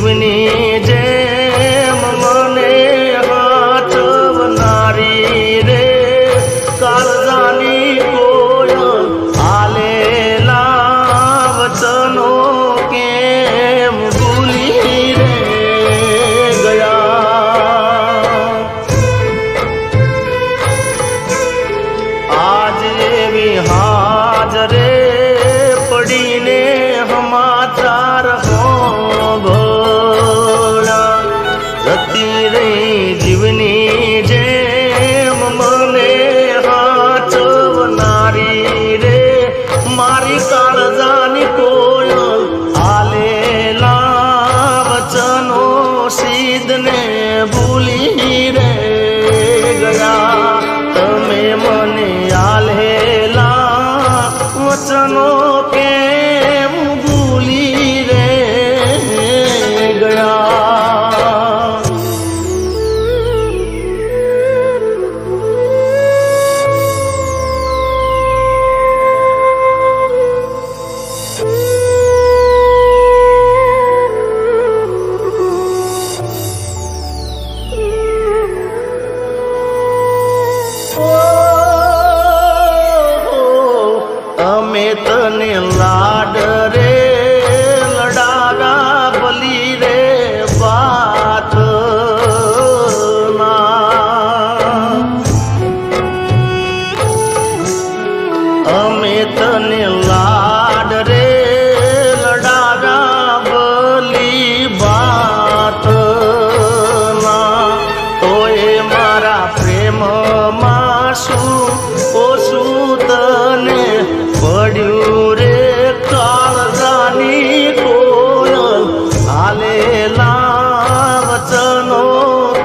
જીવની જેમ મને હાચવનારી રે કાળજાની કોયલ આલેલા વચનો કેમ ભૂલી રે ગયા. આજ એવી હાજરે પડીને સમાચાર હોભળ્યા. જતી રહી જીવની જેમ મને હાચવનારી રે મારી કાળજાની કોયલ આલેલા વચનો સીધને ભૂલી રે ગયા. તમે મને આલેલા વચનો કેમ ભૂલી રે ગયા. અમે તને લાડ રે લડાડા ભલી રે વાત અમે તને લાડ રે લડાડા ભલી વાત તોય મારા પ્રેમમાં શું ઓછું તને પડ્યું રે કાળજાની કોયલ આલેલા વચનો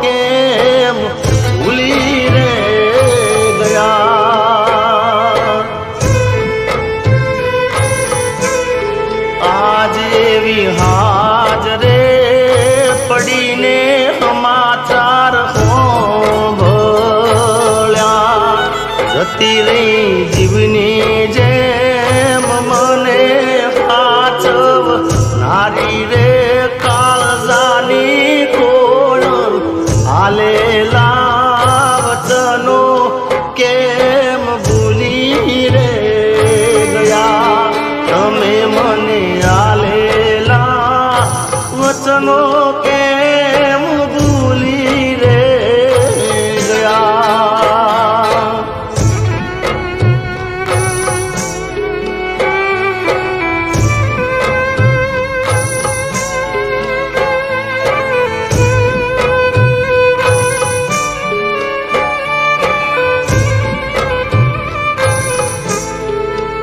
કેમ ભૂલી રે ગયા. આજ એવી હાજરે પડીને સમાચાર હોભળ્યા. જતી રહી જીવની જેમ મને હાચવનારી રે કાળજાની કોયલ આલેલા વચનો કેમ ભૂલી રે ગયા. તમે મને આલેલા વચનો કેમ ભૂલી રે ગયા.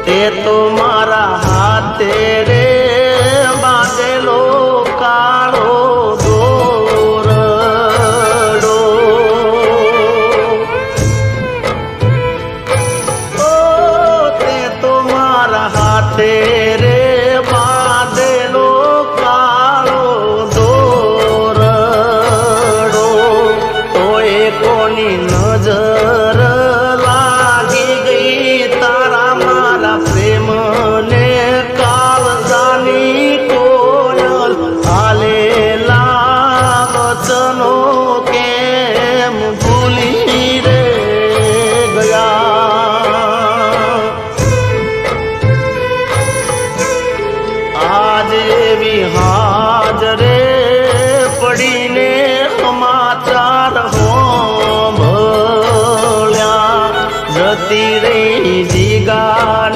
તે તો મારા હાથે રે બાંધેલો કાળો દોરડો. ઓ તે તો મારા હાથે રે બાંધેલો કાળો દોરડો. તો એ કોની નજર લાગી ગઈ તારા મારા પ્રેમને કાળજાની કોયલ આલેલા વચનો કેમ ભૂલી રે ગયા. આજ એવી હાજરે પડીને સમાચાર હોભળ્યા. જતી રહી જીગા